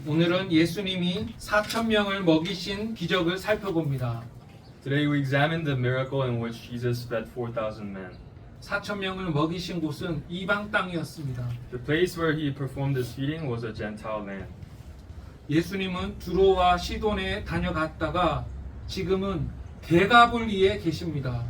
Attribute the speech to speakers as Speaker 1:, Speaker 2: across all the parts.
Speaker 1: 오늘은 예수님이 4,000명을 먹이신 기적을 살펴봅니다.
Speaker 2: Today we examine the miracle in which Jesus fed 4,000 men.
Speaker 1: 4,000명을 먹이신 곳은 이방 땅이었습니다.
Speaker 2: The place where he performed this feeding was a Gentile land.
Speaker 1: 예수님은 두로와 시돈에 다녀갔다가 지금은 데가볼리에 계십니다.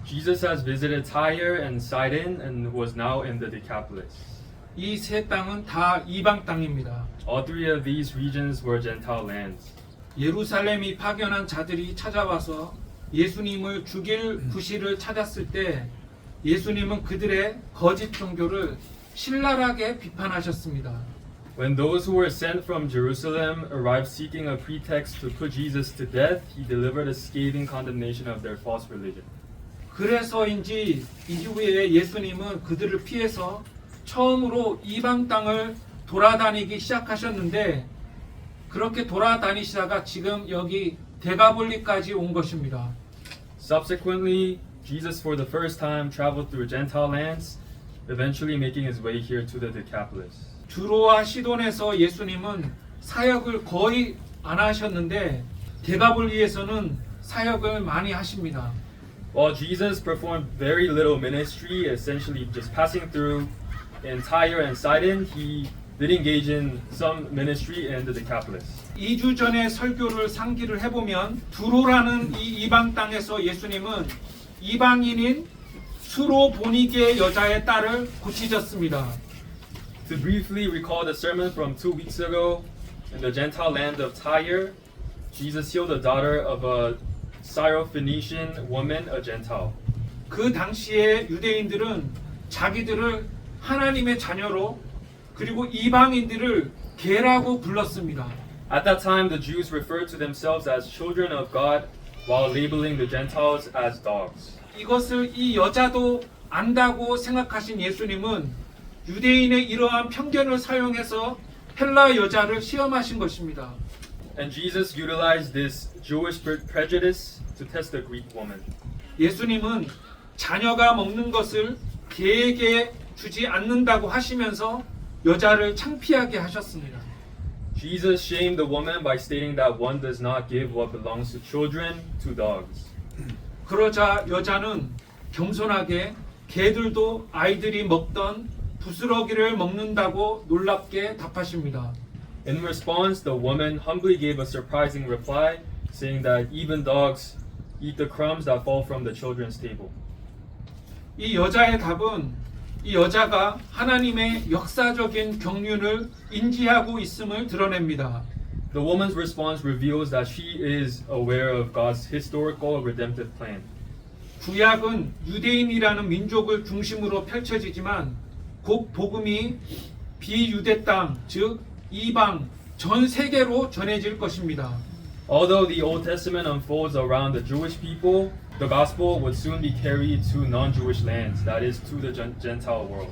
Speaker 2: Jesus has visited Tyre and Sidon and was now in the Decapolis.
Speaker 1: 이 세 땅은 다 이방 땅입니다.
Speaker 2: All three of these regions were Gentile lands.
Speaker 1: 예루살렘이 파견한 자들이 찾아와서 예수님을 죽일 부시를 찾았을 때 예수님은 그들의 거짓 종교를 신랄하게 비판하셨습니다.
Speaker 2: When those who were sent from Jerusalem arrived seeking a pretext to put Jesus to death, he delivered a scathing condemnation of their false religion.
Speaker 1: 그래서인지 이후에 예수님은 그들을 피해서 처음으로 이방 땅을 돌아다니기 시작하셨는데 그렇게 돌아다니시다가 지금 여기 데가볼리까지 온 것입니다.
Speaker 2: Subsequently, Jesus for the first time traveled through Gentile lands, eventually making his way here to the Decapolis.
Speaker 1: 두로와 시돈에서 예수님은 사역을 거의 안 하셨는데 데가볼리에서는 사역을 많이 하십니다.
Speaker 2: While Jesus performed very little ministry, essentially just passing through in Tyre and Sidon, he did engage in some ministry in the Decapolis.
Speaker 1: 2주 전에 설교를 상기를 해보면 두로라는 이 이방 땅에서 예수님은 이방인인 수로 보니게 여자의 딸을 고치셨습니다.
Speaker 2: To briefly recall the sermon from 2 weeks ago, in the Gentile land of Tyre, Jesus healed the daughter of a Syrophoenician woman, a Gentile.
Speaker 1: 그 당시에 유대인들은 자기들을 하나님의 자녀로 그리고 이방인들을 개라고 불렀습니다.
Speaker 2: At that time, the Jews referred to themselves as children of God, while labeling the Gentiles as dogs.
Speaker 1: 이것을 이 여자도 안다고 생각하신 예수님은 유대인의 이러한 편견을 사용해서 헬라 여자를 시험하신 것입니다.
Speaker 2: And Jesus utilized this Jewish prejudice to test the Greek woman.
Speaker 1: 예수님은 자녀가 먹는 것을 개에게 주지 않는다고 하시면서 여자를 창피하게 하셨습니다.
Speaker 2: Jesus shamed the woman by stating that one does not give what belongs to children to dogs.
Speaker 1: 그러자 여자는 겸손하게 개들도 아이들이 먹던 부스러기를 먹는다고 놀랍게 답하십니다.
Speaker 2: In response, the woman humbly gave a surprising reply, saying that even dogs eat the crumbs that fall from the children's table.
Speaker 1: 이 여자의 답은 이 여자가 하나님의 역사적인 경륜을 인지하고 있음을 드러냅니다.
Speaker 2: The woman's response reveals that she is aware of God's historical redemptive plan.
Speaker 1: 구약은 유대인이라는 민족을 중심으로 펼쳐지지만 곧 복음이 비유대 땅, 즉 이방 전 세계로 전해질 것입니다.
Speaker 2: Although the Old Testament unfolds around the Jewish people, the gospel would soon be carried to non-Jewish lands, that is, to the Gentile world.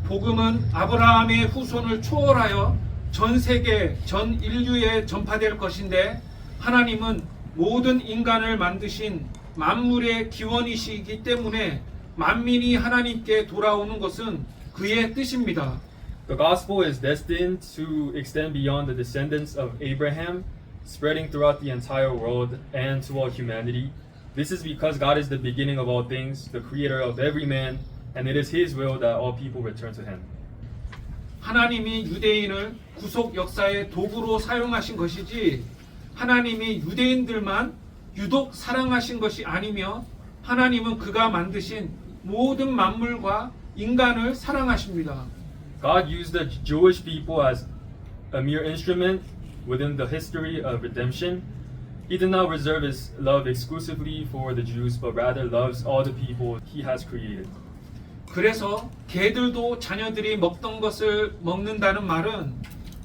Speaker 1: 복음은 아브라함의 후손을 초월하여 전 세계, 전 인류에 전파될 것인데 하나님은 모든 인간을 만드신 만물의 기원이시기 때문에 만민이 하나님께 돌아오는 것은 그의 뜻입니다.
Speaker 2: The gospel is destined to extend beyond the descendants of Abraham, spreading throughout the entire world and to all humanity. This is because God is the beginning of all things, the creator of every man, and it is His will that all people return to Him.
Speaker 1: 하나님이 유대인을 구속 역사의 도구로 사용하신 것이지 하나님이 유대인들만 유독 사랑하신 것이 아니며 하나님은 그가 만드신 모든 만물과 인간을 사랑하십니다.
Speaker 2: God used the Jewish people as a mere instrument within the history of redemption. He did not reserve His love exclusively for the Jews, but rather loves all the people He has created.
Speaker 1: 그래서 개들도 자녀들이 먹던 것을 먹는다는 말은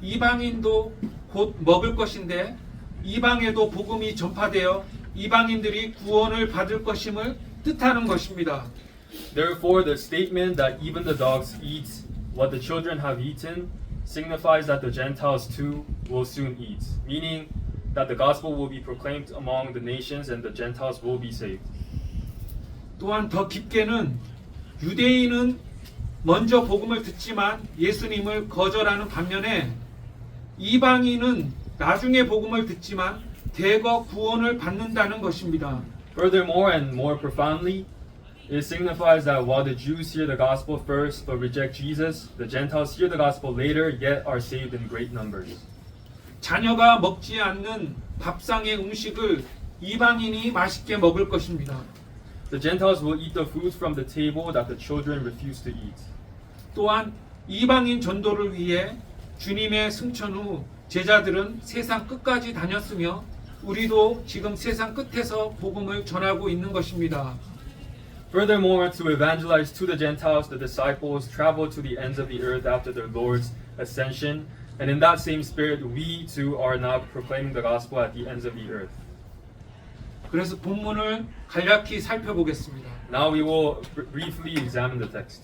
Speaker 1: 이방인도 곧 먹을 것인데 이방에도 복음이 전파되어 이방인들이 구원을 받을 것임을 뜻하는 것입니다.
Speaker 2: Therefore, the statement that even the dogs eat what the children have eaten signifies that the Gentiles too will soon eat, meaning that the gospel will be proclaimed among the nations and the Gentiles will be saved.
Speaker 1: 또한 더 깊게는 유대인은 먼저 복음을 듣지만 예수님을 거절하는 반면에 이방인은 나중에 복음을 듣지만 대거 구원을 받는다는 것입니다.
Speaker 2: Furthermore and more profoundly, it signifies that while the Jews hear the gospel first but reject Jesus, the Gentiles hear the gospel later yet are saved in great numbers.
Speaker 1: 자녀가 먹지 않는 밥상의 음식을 이방인이 맛있게 먹을 것입니다.
Speaker 2: The Gentiles will eat the foods from the table that the children refuse to eat.
Speaker 1: 또한 이방인 전도를 위해 주님의 승천 후 제자들은 세상 끝까지 다녔으며 우리도 지금 세상 끝에서 복음을 전하고 있는 것입니다.
Speaker 2: Furthermore, to evangelize to the Gentiles, the disciples traveled to the ends of the earth after their Lord's ascension, and in that same spirit, we too are now proclaiming the gospel at the ends of the earth.
Speaker 1: 그래서 본문을 간략히 살펴보겠습니다.
Speaker 2: Now we will briefly examine the text.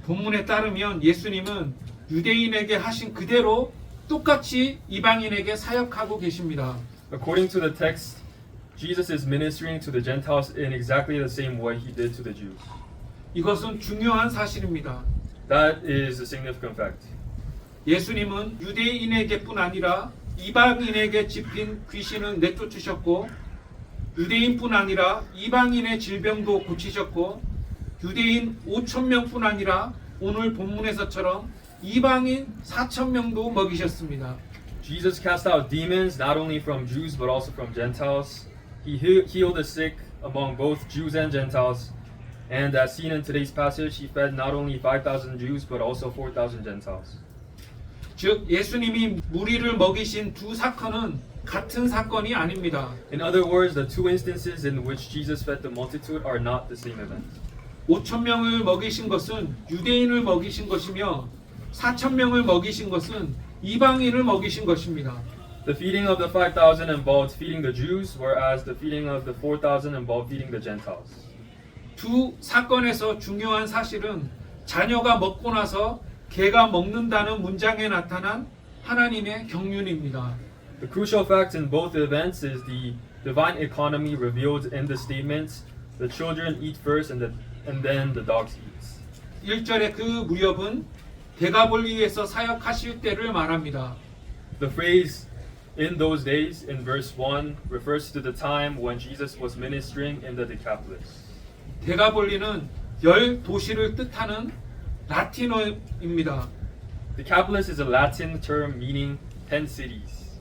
Speaker 1: 본문에 따르면 예수님은 유대인에게 하신 그대로 똑같이 이방인에게 사역하고 계십니다.
Speaker 2: According to the text, Jesus is ministering to the Gentiles in exactly the same way he did to the Jews.
Speaker 1: 이것은 중요한 사실입니다.
Speaker 2: That is a significant fact.
Speaker 1: 예수님은 유대인에게뿐 아니라 이방인에게 집힌 귀신을 내쫓으셨고 유대인뿐 아니라 이방인의 질병도 고치셨고 유대인 5,000명뿐 아니라 오늘 본문에서처럼 이방인 4,000명도 먹이셨습니다.
Speaker 2: Jesus cast out demons not only from Jews but also from Gentiles. He healed the sick among both Jews and Gentiles. And as seen in today's passage, he fed not only 5,000 Jews but also 4,000 Gentiles.
Speaker 1: 즉 예수님이 무리를 먹이신 두 사건은 같은 사건이 아닙니다.
Speaker 2: In other words, the two instances in which Jesus fed the multitude are not the same event.
Speaker 1: 5,000명을 먹이신 것은 유대인을 먹이신 것이며 4,000명을 먹이신 것은 이방인을 먹이신 것입니다.
Speaker 2: The feeding of the 5,000 involved feeding the Jews, whereas the feeding of the 4,000 involved feeding the Gentiles.
Speaker 1: 두 사건에서 중요한 사실은 자녀가 먹고 나서 개가 먹는다는 문장에 나타난 하나님의 경륜입니다.
Speaker 2: The crucial fact in both events is the divine economy revealed in the statements, the children eat first and then the dogs eat.
Speaker 1: 1절의 그 무렵은 대가볼리에서 사역하실 때를 말합니다.
Speaker 2: The phrase in those days in verse 1 refers to the time when Jesus was ministering in the Decapolis.
Speaker 1: 대가볼리는 열 도시를 뜻하는 라틴어입니다.
Speaker 2: Decapolis is a Latin term meaning 10 cities.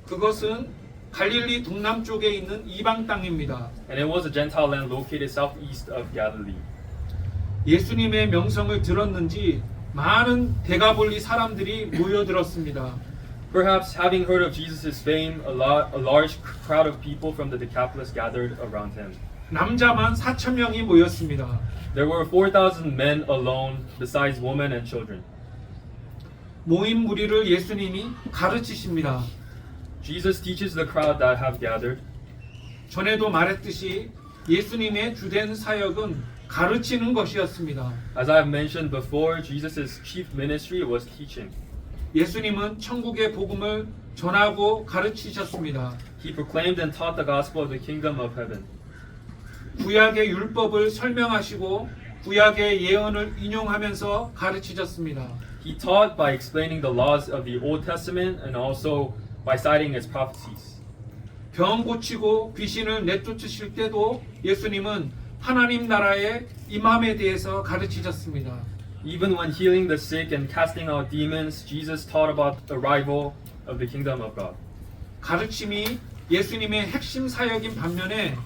Speaker 1: 그것은 갈릴리 동남쪽에 있는 이방 땅입니다.
Speaker 2: And it was a Gentile land located southeast of Galilee.
Speaker 1: 예수님의 명성을 들었는지 많은 대가볼리 사람들이 모여들었습니다.
Speaker 2: Perhaps having heard of Jesus' fame, a large crowd of people from the Decapolis gathered around him.
Speaker 1: 남자만 4,000명이 모였습니다.
Speaker 2: There were 4,000 men alone, besides women and children.
Speaker 1: 모인 무리를 예수님이 가르치십니다.
Speaker 2: Jesus teaches the crowd that have gathered.
Speaker 1: 전에도 말했듯이 예수님의 주된 사역은 가르치는 것이었습니다.
Speaker 2: As I have mentioned before, Jesus' chief ministry was teaching.
Speaker 1: 예수님은 천국의 복음을 전하고 가르치셨습니다.
Speaker 2: He proclaimed and taught the gospel of the kingdom of heaven.
Speaker 1: 구약의 율법을 설명하시고 구약의 예언을 인용하면서 가르치셨습니다.
Speaker 2: He taught by explaining the laws of the Old Testament and also by citing its prophecies.
Speaker 1: 병 고치고 귀신을 내쫓으실 때도 예수님은 하나님 나라의 임함에 대해서 가르치셨습니다.
Speaker 2: Even when healing the sick and casting out demons, Jesus taught about the arrival of the kingdom of God.
Speaker 1: 가르침이 예수님의 핵심 사역인 반면에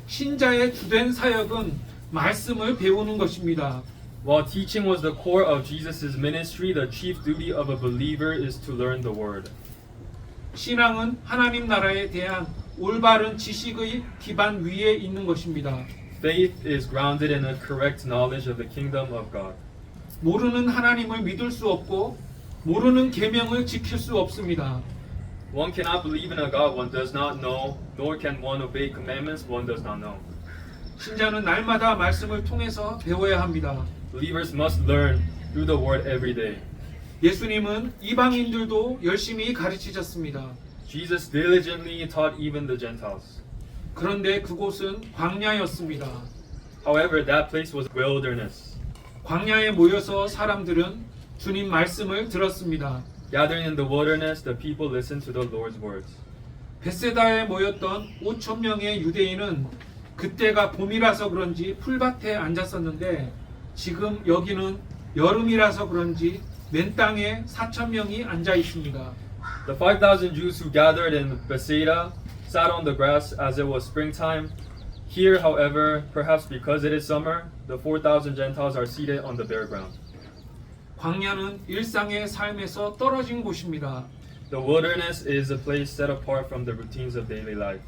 Speaker 1: 신자의 주된 사역은 말씀을 배우는 것입니다.
Speaker 2: While teaching was the core of Jesus' ministry, the chief duty of a believer is to learn the word.
Speaker 1: 신앙은 하나님 나라에 대한 올바른 지식의 기반 위에 있는 것입니다.
Speaker 2: Faith is grounded in a correct knowledge of the kingdom of God.
Speaker 1: 모르는 하나님을 믿을 수 없고 모르는 계명을 지킬 수 없습니다.
Speaker 2: One cannot believe in a God one does not know, nor can one obey commandments one does not know.
Speaker 1: 신자는 날마다 말씀을 통해서 배워야 합니다.
Speaker 2: Believers must learn through the word every day.
Speaker 1: 예수님은 이방인들도 열심히 가르치셨습니다.
Speaker 2: Jesus diligently taught even the Gentiles.
Speaker 1: 그런데 그곳은 광야였습니다.
Speaker 2: However, that place was wilderness.
Speaker 1: 광야에 모여서 사람들은 주님 말씀을 들었습니다.
Speaker 2: Gathering in the wilderness, the people listened to the Lord's words.
Speaker 1: 벳세다에 모였던 5천 명의 유대인은 그때가 봄이라서 그런지 풀밭에 앉았었는데 지금 여기는 여름이라서 그런지 맨 땅에 4천 명이 앉아 있습니다.
Speaker 2: The 5,000 Jews who gathered in Bethsaida sat on the grass as it was springtime. Here, however, perhaps because it is summer, the 4,000 Gentiles are seated on the bare ground.
Speaker 1: 광야는 일상의 삶에서 떨어진 곳입니다.
Speaker 2: The wilderness is a place set apart from the routines of daily life.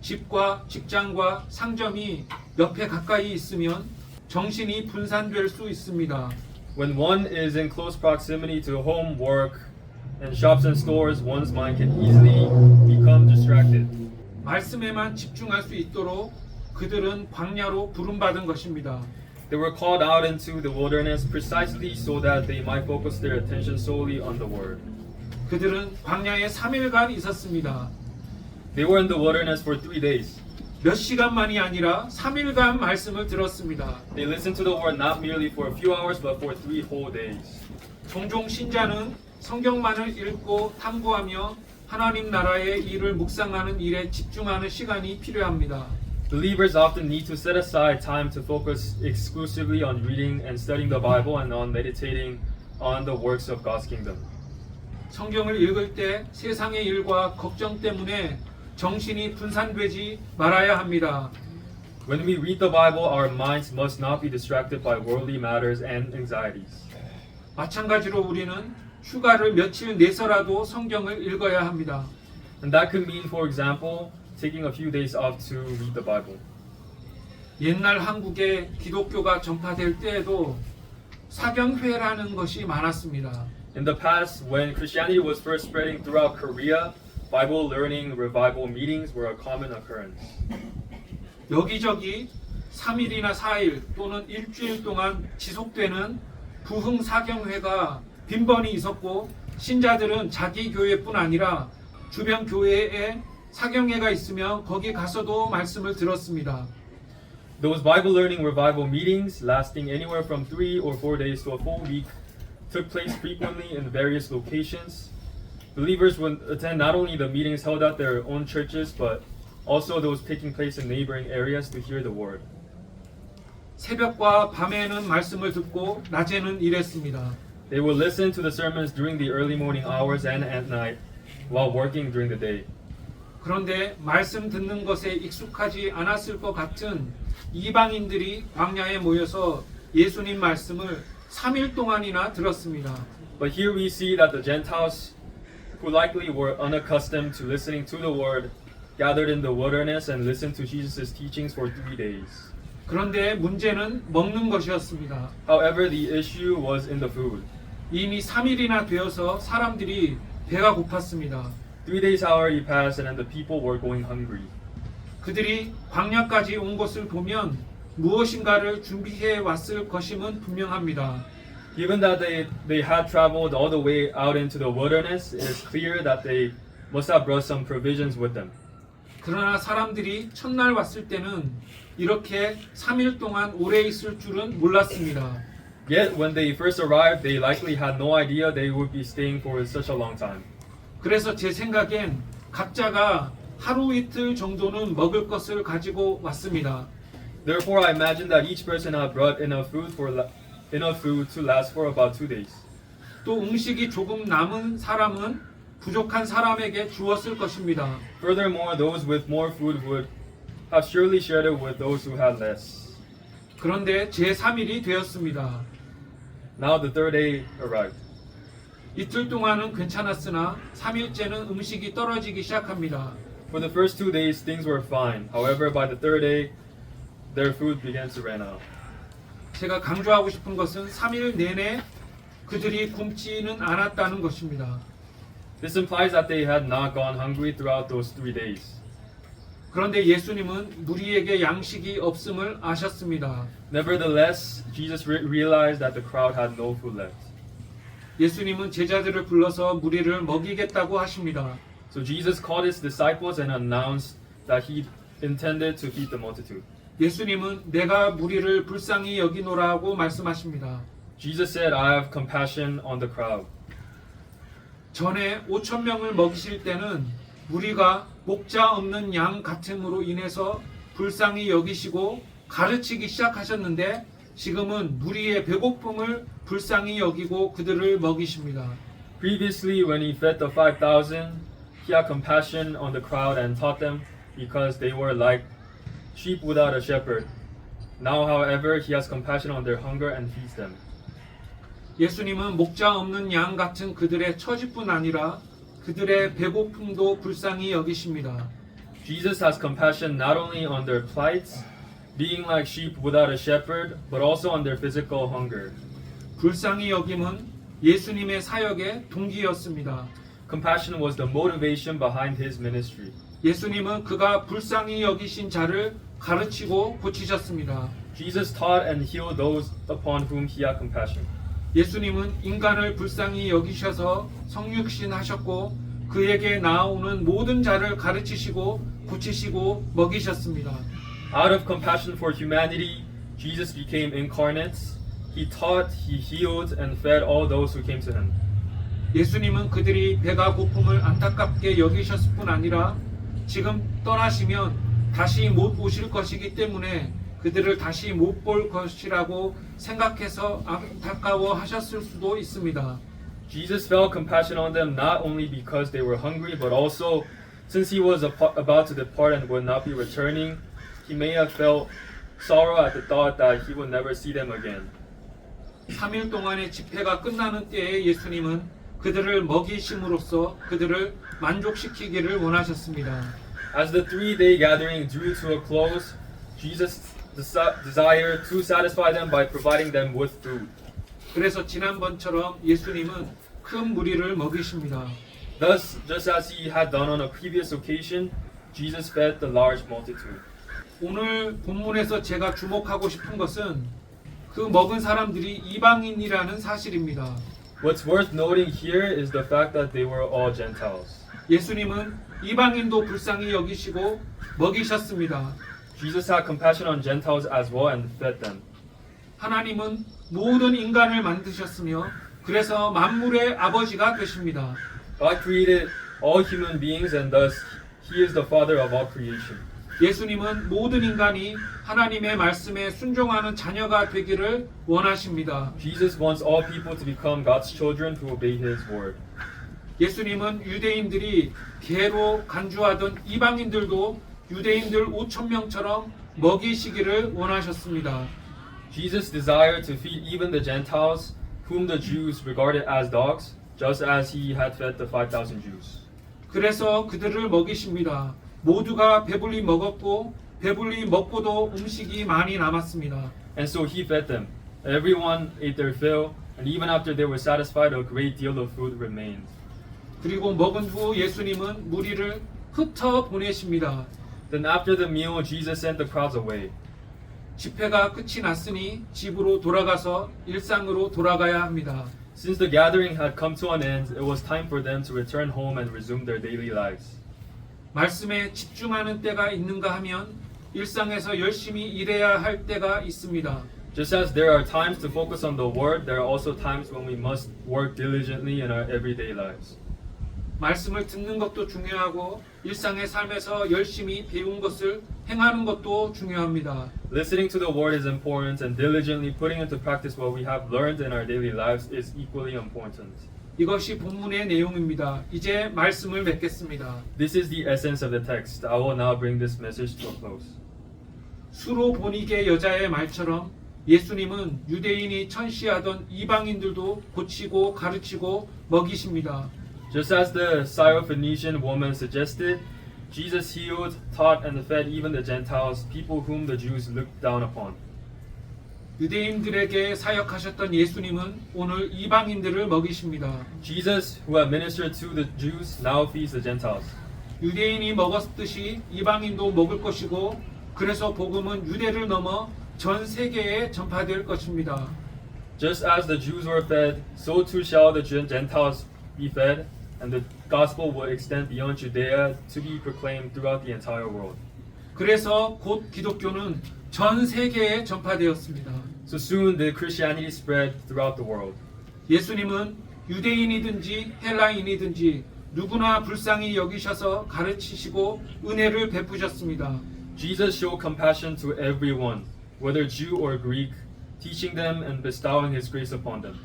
Speaker 1: 집과 직장과 상점이 옆에 가까이 있으면 정신이 분산될 수 있습니다.
Speaker 2: When one is in close proximity to home, work, and shops and stores, one's mind can easily become distracted.
Speaker 1: 말씀에만 집중할 수 있도록 그들은 광야로 부름받은 것입니다.
Speaker 2: They were called out into the wilderness precisely so that they might focus their attention solely on the word.
Speaker 1: 그들은 광야에 3일간 있었습니다.
Speaker 2: They were in the wilderness for 3 days.
Speaker 1: 몇 시간만이 아니라 3일간 말씀을 들었습니다.
Speaker 2: They listened to the word not merely for a few hours but for 3 whole days.
Speaker 1: 종종 신자는 성경만을 읽고 탐구하며 하나님 나라의 일을 묵상하는 일에 집중하는 시간이 필요합니다.
Speaker 2: Believers often need to set aside time to focus exclusively on reading and studying the Bible and on meditating on the works of God's kingdom.
Speaker 1: 성경을 읽을 때 세상의 일과 걱정 때문에 정신이 분산되지 말아야 합니다.
Speaker 2: When we read the Bible, our minds must not be distracted by worldly matters and anxieties.
Speaker 1: 마찬가지로 우리는 휴가를 며칠 내서라도 성경을 읽어야 합니다.
Speaker 2: And that could mean, for example, taking a few days off to read the Bible.
Speaker 1: 옛날 한국에 기독교가 전파될 때에도 사경회라는 것이 많았습니다.
Speaker 2: In the past, when Christianity was first spreading throughout Korea, Bible learning revival meetings were a common occurrence.
Speaker 1: 여기저기 3일이나 4일 또는 일주일 동안 지속되는 부흥 사경회가 빈번히 있었고 신자들은 자기 교회뿐 아니라 주변 교회에 사경회가 있으면 거기 가서도 말씀을 들었습니다.
Speaker 2: Those Bible learning revival meetings, lasting anywhere from 3 or 4 days to a full week, took place frequently in various locations. Believers would attend not only the meetings held at their own churches, but also those taking place in neighboring areas to hear the word.
Speaker 1: 새벽과 밤에는 말씀을 듣고 낮에는 일했습니다.
Speaker 2: They would listen to the sermons during the early morning hours and at night while working during the day.
Speaker 1: 그런데 말씀 듣는 것에 익숙하지 않았을 것 같은 이방인들이 광야에 모여서 예수님 말씀을 3일 동안이나 들었습니다.
Speaker 2: But here we see that the Gentiles, who likely were unaccustomed to listening to the word, gathered in the wilderness and listened to Jesus' teachings for 3 days.
Speaker 1: 그런데 문제는 먹는 것이었습니다.
Speaker 2: However, the issue was in the food.
Speaker 1: 이미 3일이나 되어서 사람들이 배가 고팠습니다.
Speaker 2: 3 days already passed and the people were going hungry.
Speaker 1: 그들이 광야까지 온 것을 보면 무엇인가를 준비해 왔을 것임은 분명합니다.
Speaker 2: Given that they had traveled all the way out into the wilderness, it is clear that they must have brought some provisions with them.
Speaker 1: 그러나 사람들이 첫날 왔을 때는 이렇게 3일 동안 오래 있을 줄은 몰랐습니다.
Speaker 2: Yet when they first arrived, they likely had no idea they would be staying for such a long time.
Speaker 1: 그래서 제 생각엔 각자가 하루 이틀 정도는 먹을 것을 가지고 왔습니다.
Speaker 2: Therefore, I imagine that each person had brought enough food to last for about 2 days.
Speaker 1: 또 음식이 조금 남은 사람은 부족한 사람에게 주었을 것입니다.
Speaker 2: Furthermore, those with more food would have surely shared it with those who had less.
Speaker 1: 그런데 제3일이 되었습니다.
Speaker 2: Now the 3rd day arrived.
Speaker 1: 이틀 동안은 괜찮았으나 3일째는 음식이 떨어지기 시작합니다.
Speaker 2: For the first 2 days, things were fine. However, by the 3rd day, their food began to run out.
Speaker 1: 제가 강조하고 싶은 것은 3일 내내 그들이 굶지는 않았다는 것입니다.
Speaker 2: This implies that they had not gone hungry throughout those 3 days.
Speaker 1: 그런데 예수님은 무리에게 양식이 없음을 아셨습니다.
Speaker 2: Nevertheless, Jesus realized that the crowd had no food left.
Speaker 1: 예수님은 제자들을 불러서 무리를 먹이겠다고 하십니다.
Speaker 2: So Jesus called his disciples and announced that he intended to feed the multitude.
Speaker 1: 예수님은 내가 무리를 불쌍히 여기노라고 말씀하십니다.
Speaker 2: Jesus said, I have compassion on the crowd.
Speaker 1: 전에 5천 명을 먹이실 때는 무리가 목자 없는 양 같음으로 인해서 불쌍히 여기시고 가르치기 시작하셨는데 지금은 무리의 배고픔을 불쌍히 여기고 그들을 먹이십니다.
Speaker 2: Previously, when he fed the 5,000, he had compassion on the crowd and taught them because they were like sheep without a shepherd. Now, however, he has compassion on their hunger and feeds them.
Speaker 1: 예수님은 목자 없는 양 같은 그들의 처지뿐 아니라 그들의 배고픔도 불쌍히 여기십니다.
Speaker 2: Jesus has compassion not only on their plight, being like sheep without a shepherd, but also on their physical hunger.
Speaker 1: 불쌍히 여김은 예수님의 사역의 동기였습니다.
Speaker 2: Compassion was the motivation behind his ministry.
Speaker 1: 예수님은 그가 불쌍히 여기신 자를 가르치고 고치셨습니다.
Speaker 2: Jesus taught and healed those upon whom he had compassion.
Speaker 1: 예수님은 인간을 불쌍히 여기셔서 성육신 하셨고 그에게 나아오는 모든 자를 가르치시고 고치시고 먹이셨습니다.
Speaker 2: Out of compassion for humanity, Jesus became incarnate. He taught, he healed, and fed all those who came to him.
Speaker 1: 예수님은 그들이 배가 고픔을 안타깝게 여기셨을 뿐 아니라 지금 떠나시면 다시 못 오실 것이기 때문에 그들을 다시 못 볼 것이라고 생각해서 안타까워 하셨을 수도 있습니다.
Speaker 2: Jesus felt compassion on them not only because they were hungry, but also since he was about to depart and would not be returning, he may have felt sorrow at the thought that he would never see them again.
Speaker 1: 3일 동안의 집회가 끝나는 때에 예수님은 그들을 먹이심으로써 그들을 만족시키기를 원하셨습니다.
Speaker 2: As the 3-day gathering drew to a close, Jesus desired to satisfy them by providing them with food.
Speaker 1: 그래서 지난번처럼 예수님은 큰 무리를 먹이십니다.
Speaker 2: Thus, just as he had done on a previous occasion, Jesus fed the large multitude.
Speaker 1: 오늘 본문에서 제가 주목하고 싶은 것은 그 먹은 사람들이 이방인이라는 사실입니다.
Speaker 2: What's worth noting here is the fact that they were all Gentiles.
Speaker 1: 예수님은 이방인도 불쌍히 여기시고 먹이셨습니다.
Speaker 2: Jesus had compassion on Gentiles as well and fed them.
Speaker 1: 하나님은 모든 인간을 만드셨으며 그래서 만물의 아버지가 되십니다.
Speaker 2: God created all human beings and thus he is the father of all creation.
Speaker 1: 예수님은 모든 인간이 하나님의 말씀에 순종하는 자녀가 되기를 원하십니다.
Speaker 2: Jesus wants all people to become God's children who obey his word.
Speaker 1: 예수님은 유대인들이 개로 간주하던 이방인들도 유대인들 5천 명처럼 먹이시기를 원하셨습니다.
Speaker 2: Jesus desired to feed even the Gentiles whom the Jews regarded as dogs, just as he had fed the 5,000 Jews.
Speaker 1: 그래서 그들을 먹이십니다. 모두가 배불리 먹었고 배불리 먹고도 음식이 많이 남았습니다.
Speaker 2: And so he fed them. Everyone ate their fill, and even after they were satisfied, a great deal of food remained.
Speaker 1: 그리고 먹은 후 예수님은 무리를 흩어 보내십니다.
Speaker 2: Then after the meal, Jesus sent the crowds away.
Speaker 1: 집회가 끝이 났으니 집으로 돌아가서 일상으로 돌아가야 합니다.
Speaker 2: Since the gathering had come to an end, it was time for them to return home and resume their daily lives.
Speaker 1: 말씀에 집중하는 때가 있는가 하면 일상에서 열심히 일해야 할 때가 있습니다.
Speaker 2: Just as there are times to focus on the word, there are also times when we must work diligently in our everyday lives.
Speaker 1: 말씀을 듣는 것도 중요하고 일상의 삶에서 열심히 배운 것을 행하는 것도 중요합니다.
Speaker 2: Listening to the word is important, and diligently putting into practice what we have learned in our daily lives is equally important.
Speaker 1: 이것이 본문의 내용입니다. 이제 말씀을 맺겠습니다.
Speaker 2: This is the essence of the text. I will now bring this message to a close.
Speaker 1: 수로보니게 여자의 말처럼 예수님은 유대인이 천시하던 이방인들도 고치고 가르치고 먹이십니다.
Speaker 2: Just as the Syrophoenician woman suggested, Jesus healed, taught, and fed even the Gentiles, people whom the Jews looked down upon.
Speaker 1: 유대인들에게 사역하셨던 예수님은 오늘 이방인들을 먹이십니다.
Speaker 2: Jesus, who had ministered to the Jews, now feeds the Gentiles.
Speaker 1: 유대인이 먹었듯이 이방인도 먹을 것이고 그래서 복음은 유대를 넘어 전 세계에 전파될 것입니다.
Speaker 2: Just as the Jews were fed, so too shall the Gentiles be fed, and the gospel will extend beyond Judea to be proclaimed throughout the entire world.
Speaker 1: 그래서 곧 기독교는 전 세계에 전파되었습니다.
Speaker 2: So soon the Christianity spread throughout the world.
Speaker 1: 예수님은 유대인이든지 헬라인이든지 누구나 불쌍히 여기셔서 가르치시고 은혜를 베푸셨습니다.
Speaker 2: Jesus showed compassion to everyone, whether Jew or Greek, teaching them and bestowing his grace upon them.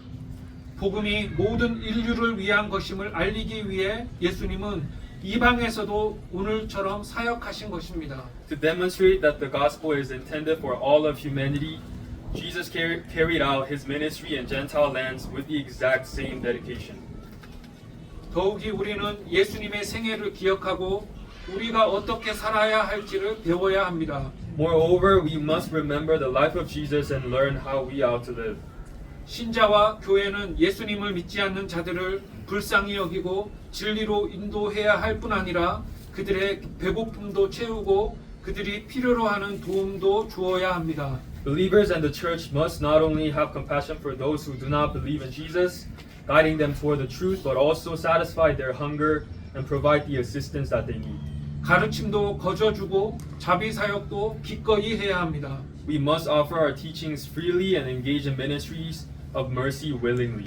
Speaker 1: 복음이 모든 인류를 위한 것임을 알리기 위해 예수님은 이방에서도 오늘처럼 사역하신 것입니다.
Speaker 2: To demonstrate that the gospel is intended for all of humanity, Jesus carried out his ministry in Gentile lands with the exact same dedication.
Speaker 1: 더욱이 우리는 예수님의 생애를 기억하고 우리가 어떻게 살아야 할지를 배워야 합니다.
Speaker 2: Moreover, we must remember the life of Jesus and learn how we ought to live.
Speaker 1: 신자와 교회는 예수님을 믿지 않는 자들을 불쌍히 여기고 진리로 인도해야 할 뿐 아니라 그들의 배고픔도 채우고 그들이 필요로 하는 도움도 주어야 합니다.
Speaker 2: Believers and the church must not only have compassion for those who do not believe in Jesus, guiding them toward the truth, but also satisfy their hunger and provide the assistance that they need.
Speaker 1: 가르침도 거저주고 자비 사역도 기꺼이 해야 합니다.
Speaker 2: We must offer our teachings freely and engage in ministries of mercy willingly.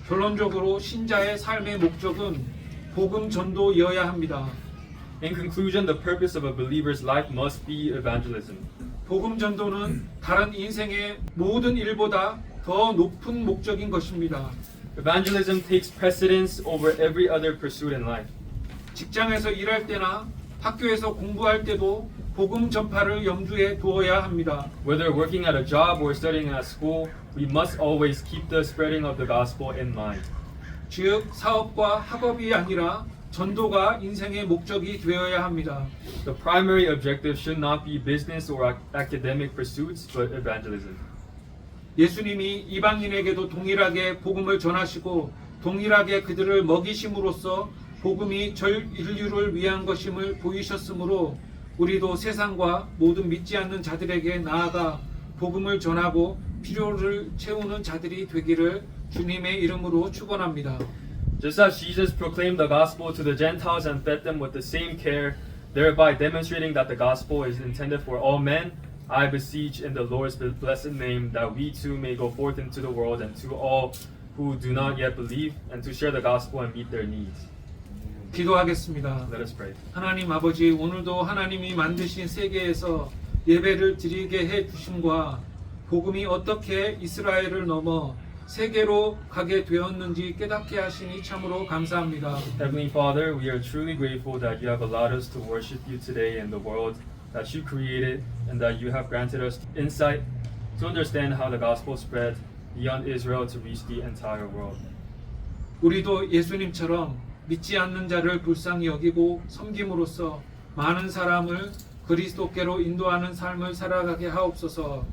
Speaker 1: 결론적으로 신자의 삶의 목적은 복음 전도여야 합니다.
Speaker 2: In conclusion, the purpose of a believer's life must be evangelism.
Speaker 1: 복음 전도는 다른 인생의 모든 일보다 더 높은 목적인 것입니다.
Speaker 2: Evangelism takes precedence over every other pursuit in life.
Speaker 1: 직장에서 일할 때나 학교에서 공부할 때도 복음 전파를 염두에 두어야 합니다.
Speaker 2: Whether working at a job or studying at school, we must always keep the spreading of the gospel in mind.
Speaker 1: 즉 사업과 학업이 아니라 전도가 인생의 목적이 되어야 합니다.
Speaker 2: The primary objective should not be business or academic pursuits, but evangelism.
Speaker 1: 예수님이 이방인에게도 동일하게 복음을 전하시고 동일하게 그들을 먹이심으로써 복음이 전 인류를 위한 것임을 보이셨으므로 우리도 세상과 모든 믿지 않는 자들에게 나아가 복음을 전하고 필요를 채우는 자들이 되기를 주님의 이름으로 축원합니다.
Speaker 2: Just as Jesus proclaimed the gospel to the Gentiles and fed them with the same care, thereby demonstrating that the gospel is intended for all men, I beseech in the Lord's blessed name that we too may go forth into the world and to all who do not yet believe, and to share the gospel and meet their needs.
Speaker 1: 기도하겠습니다.
Speaker 2: Let us pray.
Speaker 1: 하나님 아버지, 오늘도 하나님이 만드신 세계에서 예배를 드리게 해 주심과 복음이 어떻게 이스라엘을 넘어 세계로 가게 되었는지 깨닫게 하시니 참으로 감사합니다.
Speaker 2: Heavenly Father, we are truly grateful that you have allowed us to worship you today in the world that you created, and that you have granted us insight to understand how the gospel spread beyond Israel to reach the entire world.
Speaker 1: 우리도 예수님처럼 믿지 않는 자를 불쌍히 여기고 섬김으로써 많은 사람을 그리스도께로 인도하는 삶을 살아가게 하옵소서.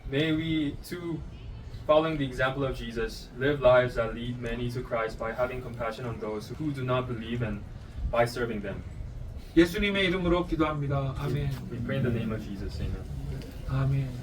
Speaker 2: May we too, following the example of Jesus, live lives that lead many to Christ by having compassion on those who do not believe and by serving them.
Speaker 1: 예수님의 이름으로 기도합니다. 아멘.
Speaker 2: We pray in the name of Jesus. Amen.
Speaker 1: 아멘.